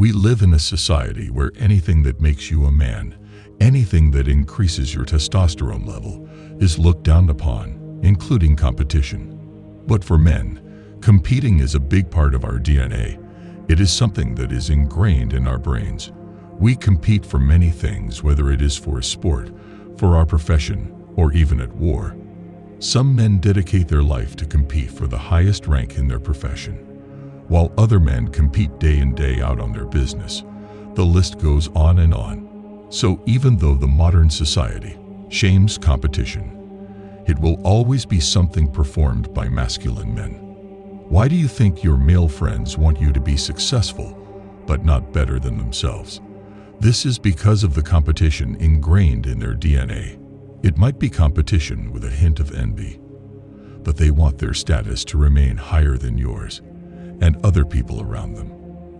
We live in a society where anything that makes you a man, anything that increases your testosterone level, is looked down upon, including competition. But for men, competing is a big part of our DNA. It is something that is ingrained in our brains. We compete for many things, whether it is for a sport, for our profession, or even at war. Some men dedicate their life to compete for the highest rank in their profession, while other men compete day in day out on their business. The list goes on and on. So even though the modern society shames competition, it will always be something performed by masculine men. Why do you think your male friends want you to be successful, but not better than themselves? This is because of the competition ingrained in their DNA. It might be competition with a hint of envy, but they want their status to remain higher than yours and other people around them,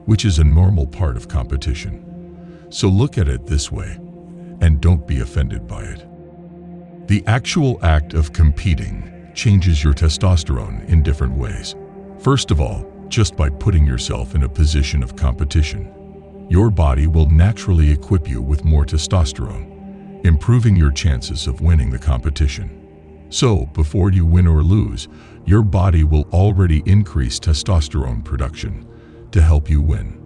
which is a normal part of competition. So look at it this way, and don't be offended by it. The actual act of competing changes your testosterone in different ways. First of all, just by putting yourself in a position of competition, your body will naturally equip you with more testosterone, improving your chances of winning the competition. So, before you win or lose, your body will already increase testosterone production to help you win.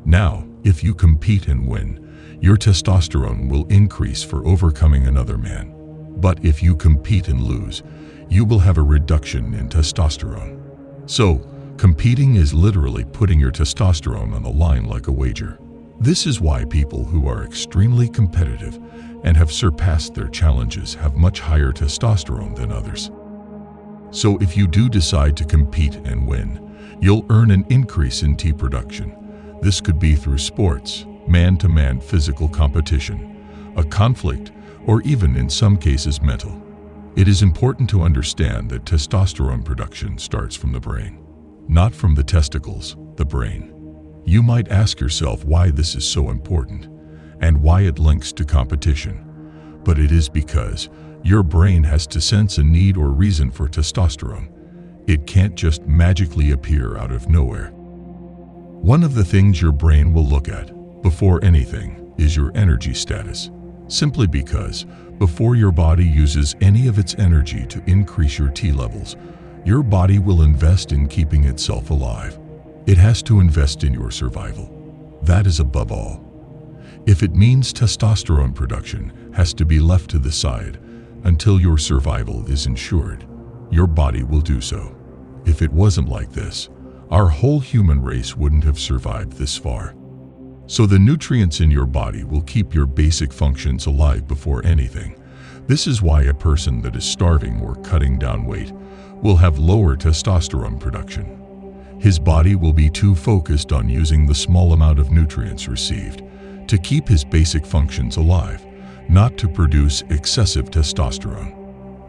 Now, if you compete and win, your testosterone will increase for overcoming another man. But if you compete and lose, you will have a reduction in testosterone. So, competing is literally putting your testosterone on the line like a wager. This is why people who are extremely competitive and have surpassed their challenges have much higher testosterone than others. So if you do decide to compete and win, you'll earn an increase in T production. This could be through sports, man-to-man physical competition, a conflict, or even in some cases mental. It is important to understand that testosterone production starts from the brain, not from the testicles, the brain. You might ask yourself why this is so important and why it links to competition. But it is because your brain has to sense a need or reason for testosterone. It can't just magically appear out of nowhere. One of the things your brain will look at before anything is your energy status, simply because before your body uses any of its energy to increase your T levels, your body will invest in keeping itself alive. It has to invest in your survival. That is above all. If it means testosterone production has to be left to the side until your survival is ensured, your body will do so. If it wasn't like this, our whole human race wouldn't have survived this far. So the nutrients in your body will keep your basic functions alive before anything. This is why a person that is starving or cutting down weight will have lower testosterone production. His body will be too focused on using the small amount of nutrients received to keep his basic functions alive, not to produce excessive testosterone.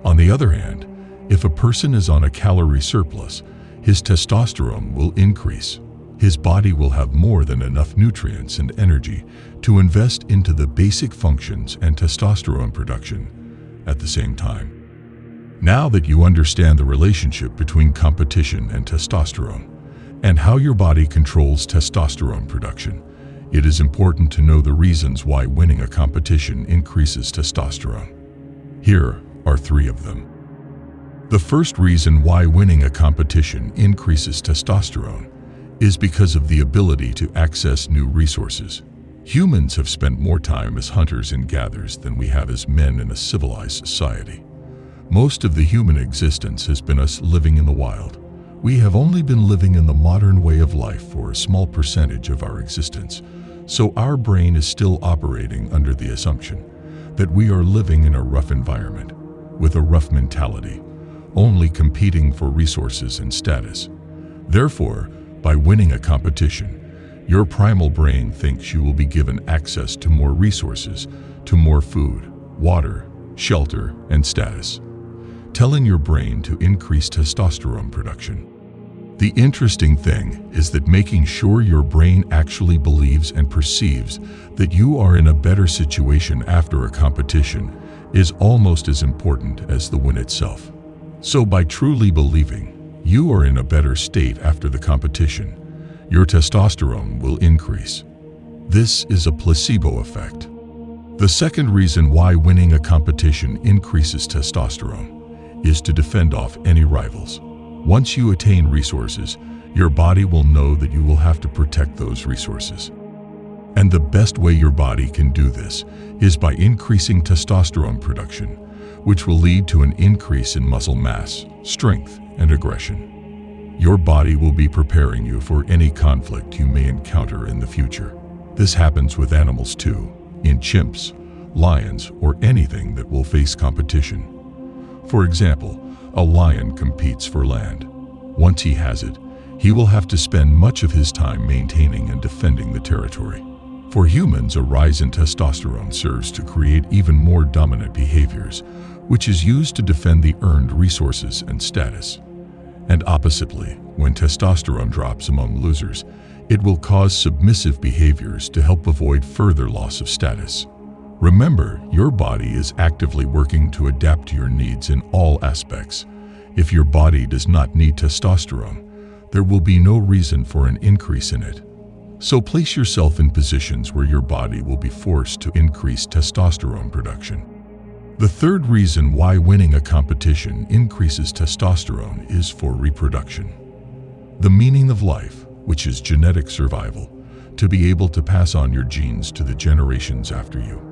On the other hand, if a person is on a calorie surplus, his testosterone will increase. His body will have more than enough nutrients and energy to invest into the basic functions and testosterone production at the same time. Now that you understand the relationship between competition and testosterone, and how your body controls testosterone production, it is important to know the reasons why winning a competition increases testosterone. Here are 3 of them. The first reason why winning a competition increases testosterone is because of the ability to access new resources. Humans have spent more time as hunters and gatherers than we have as men in a civilized society. Most of the human existence has been us living in the wild. We have only been living in the modern way of life for a small percentage of our existence, so our brain is still operating under the assumption that we are living in a rough environment, with a rough mentality, only competing for resources and status. Therefore, by winning a competition, your primal brain thinks you will be given access to more resources, to more food, water, shelter, and status, telling your brain to increase testosterone production. The interesting thing is that making sure your brain actually believes and perceives that you are in a better situation after a competition is almost as important as the win itself. So by truly believing you are in a better state after the competition, your testosterone will increase. This is a placebo effect. The second reason why winning a competition increases testosterone is to defend off any rivals. Once you attain resources, your body will know that you will have to protect those resources. And the best way your body can do this is by increasing testosterone production, which will lead to an increase in muscle mass, strength, and aggression. Your body will be preparing you for any conflict you may encounter in the future. This happens with animals too, in chimps, lions, or anything that will face competition. For example, a lion competes for land. Once he has it, he will have to spend much of his time maintaining and defending the territory. For humans, a rise in testosterone serves to create even more dominant behaviors, which is used to defend the earned resources and status. And oppositely, when testosterone drops among losers, it will cause submissive behaviors to help avoid further loss of status. Remember, your body is actively working to adapt to your needs in all aspects. If your body does not need testosterone, there will be no reason for an increase in it. So place yourself in positions where your body will be forced to increase testosterone production. The third reason why winning a competition increases testosterone is for reproduction. The meaning of life, which is genetic survival, to be able to pass on your genes to the generations after you.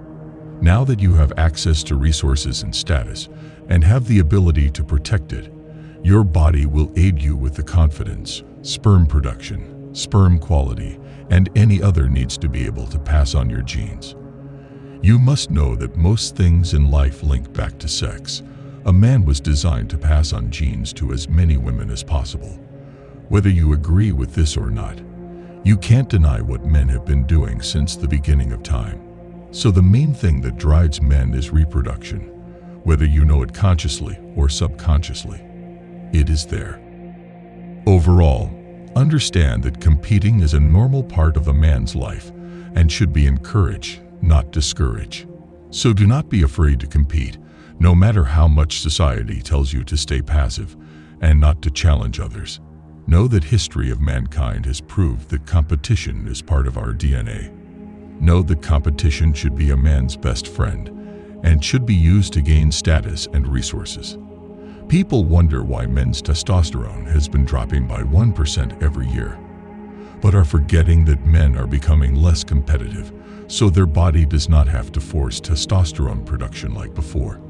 Now that you have access to resources and status, and have the ability to protect it, your body will aid you with the confidence, sperm production, sperm quality, and any other needs to be able to pass on your genes. You must know that most things in life link back to sex. A man was designed to pass on genes to as many women as possible. Whether you agree with this or not, you can't deny what men have been doing since the beginning of time. So the main thing that drives men is reproduction. Whether you know it consciously or subconsciously, it is there. Overall, understand that competing is a normal part of a man's life and should be encouraged, not discouraged. So do not be afraid to compete, no matter how much society tells you to stay passive and not to challenge others. Know that history of mankind has proved that competition is part of our DNA. Know that competition should be a man's best friend and should be used to gain status and resources. People wonder why men's testosterone has been dropping by 1% every year, but are forgetting that men are becoming less competitive, so their body does not have to force testosterone production like before.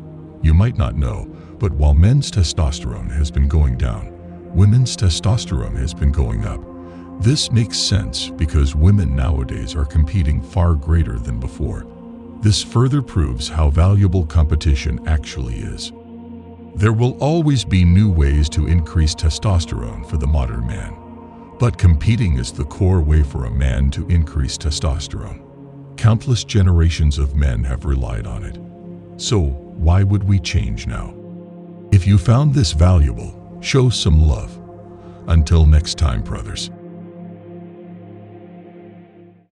You might not know, but while men's testosterone has been going down, women's testosterone has been going up. This makes sense because women nowadays are competing far greater than before. This further proves how valuable competition actually is. There will always be new ways to increase testosterone for the modern man, but competing is the core way for a man to increase testosterone. Countless generations of men have relied on it. So why would we change now? If you found this valuable, show some love. Until next time, brothers.